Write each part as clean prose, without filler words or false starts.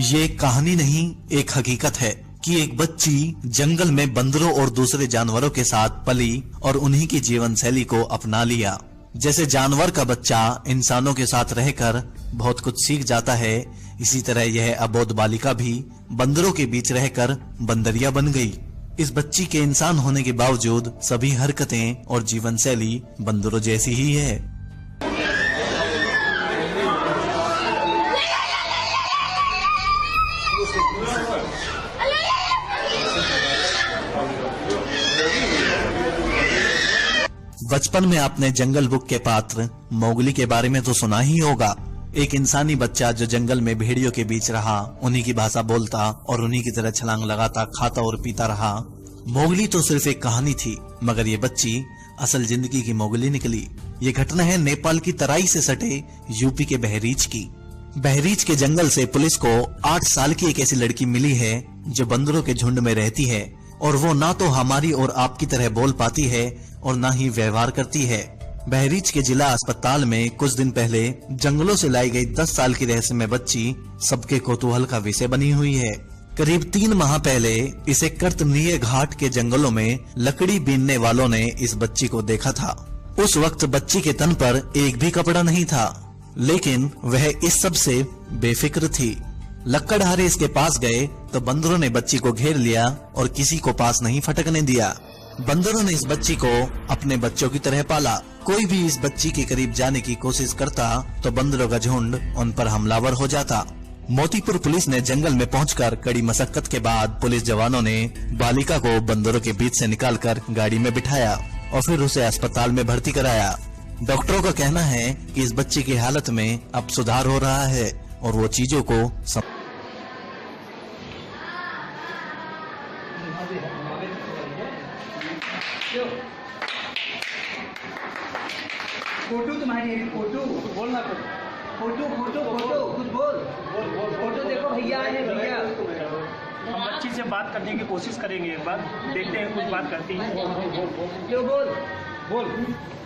ये एक कहानी नहीं, एक हकीकत है कि एक बच्ची जंगल में बंदरों और दूसरे जानवरों के साथ पली और उन्हीं की जीवन शैली को अपना लिया। जैसे जानवर का बच्चा इंसानों के साथ रहकर बहुत कुछ सीख जाता है, इसी तरह यह अबोध बालिका भी बंदरों के बीच रहकर बंदरिया बन गई। इस बच्ची के इंसान होने के बावजूद सभी हरकतें और जीवन शैली बंदरों जैसी ही है। बचपन में आपने जंगल बुक के पात्र मोगली के बारे में तो सुना ही होगा। एक इंसानी बच्चा जो जंगल में भेड़ियों के बीच रहा, उन्हीं की भाषा बोलता और उन्हीं की तरह छलांग लगाता, खाता और पीता रहा। मोगली तो सिर्फ एक कहानी थी, मगर ये बच्ची असल जिंदगी की मोगली निकली। ये घटना है नेपाल की तराई से सटे यूपी के बहरीच की। बहरीच के जंगल से पुलिस को 8 साल की एक ऐसी लड़की मिली है जो बंदरों के झुंड में रहती है, और वो ना तो हमारी और आपकी तरह बोल पाती है और ना ही व्यवहार करती है। बहरीच के जिला अस्पताल में कुछ दिन पहले जंगलों से लाई गई 10 साल की रहस्यमय बच्ची सबके कौतूहल का विषय बनी हुई है। करीब 3 माह पहले इसे कर्तनीय घाट के जंगलों में लकड़ी बीनने वालों ने इस बच्ची को देखा था। उस वक्त बच्ची के तन पर एक भी कपड़ा नहीं था, लेकिन वह इस सब से बेफिक्र थी। लकड़हारे इसके पास गए तो बंदरों ने बच्ची को घेर लिया और किसी को पास नहीं फटकने दिया। बंदरों ने इस बच्ची को अपने बच्चों की तरह पाला। कोई भी इस बच्ची के करीब जाने की कोशिश करता तो बंदरों का झुंड उन पर हमलावर हो जाता। मोतीपुर पुलिस ने जंगल में पहुंचकर कड़ी मशक्कत के बाद पुलिस जवानों ने बालिका को बंदरों के बीच से निकालकर गाड़ी में बिठाया और फिर उसे अस्पताल में भर्ती कराया। डॉक्टरों का कहना है कि इस बच्ची की हालत में अब सुधार हो रहा है और वो चीजों को फोटो तुम्हारी है, फोटो बोलना, फोटो फोटो फोटो कुछ बोल फोटो देखो भैया आए हैं भैया। हम बच्ची से बात करने की कोशिश करेंगे, एक बार देखते हैं कुछ बात करती है। जो बोल बोल,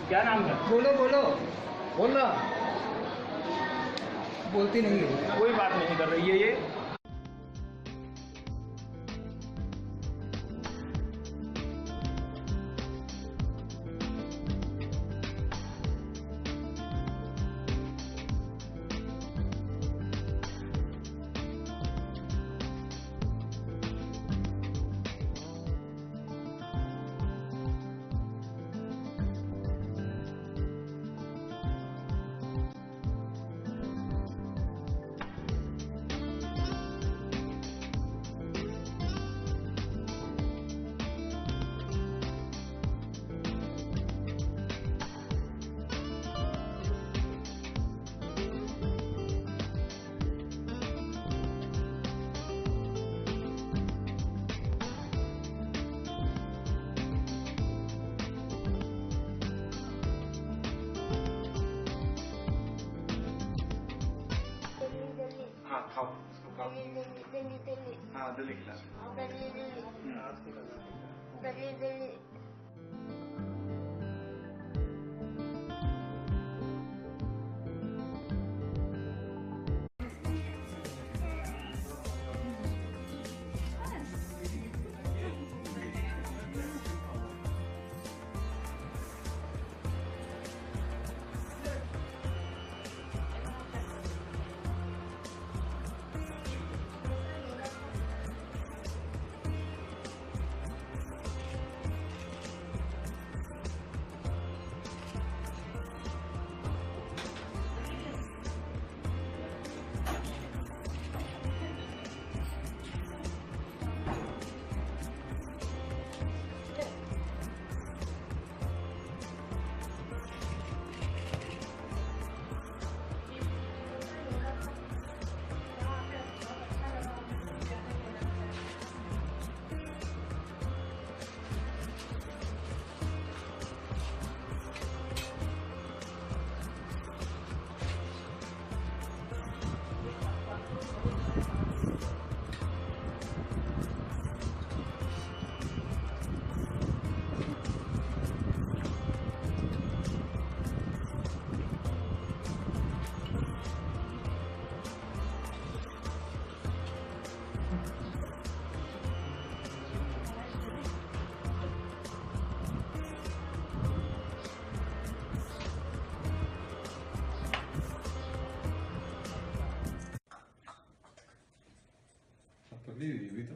क्या नाम है? बोलो बोलो बोलना, बोलती नहीं है। कोई बात नहीं कर रही है ये। हाँ खाओ, इसको खाओ। हाँ दिल्ली खिला। खुली हुई अभी तो।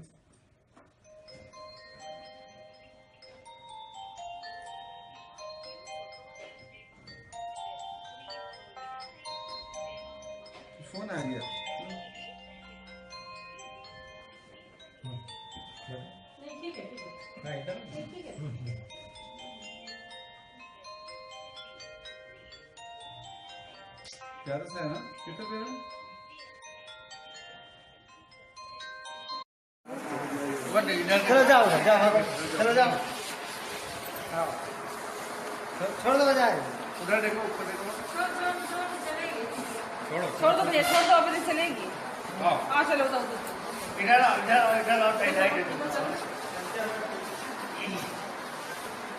फोन आ गया। नहीं ठीक है ठीक है। नहीं था। नहीं ठीक है। प्यारा सा है ना, कितना प्यारा। चलो जाओ उधर, जाओ चलो जाओ। हाँ छोड़ दो जाए। उधर देखो, ऊपर देखो। छोड़ दो भैया, छोड़ दो अभी चलेगी। हाँ चलो जाओ। इधर आओ, इधर आओ, इधर आओ, साइड साइड।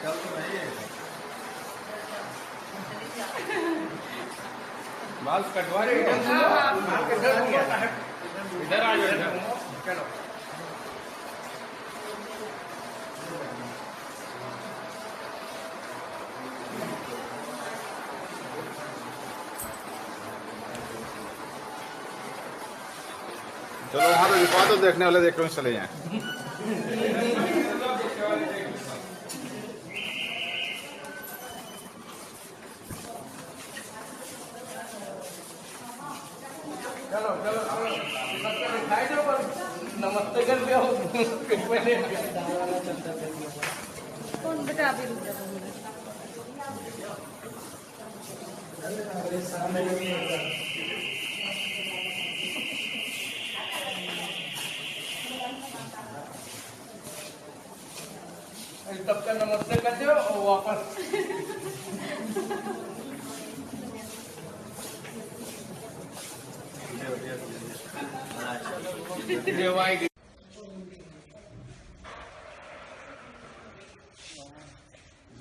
चल तो नहीं है। बाल कटवा रहे इधर से। इधर आ जाओ, इधर चलो। चलो वहाँ पे दिखा दो, देखने वाले देख रहे चले जाए। चलो चलो दिखाई दो पर नमस्ते कर दिया पहले। कौन बेटा अभी रुक जाओ। तब तक नमस्ते कर दो और वापस।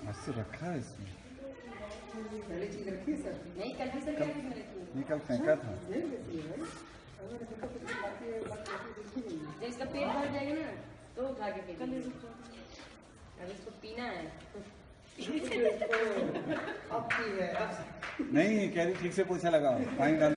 ऐसे रखा है इसमें। नहीं कल भी सब ये कल फेंका था। जब इसका पेट भर जाएगा ना तो उठा के फेंकेंगे। अब इसको पीना है। अब की है अब। नहीं कह रही ठीक से पोछा लगाओ, पानी डाल।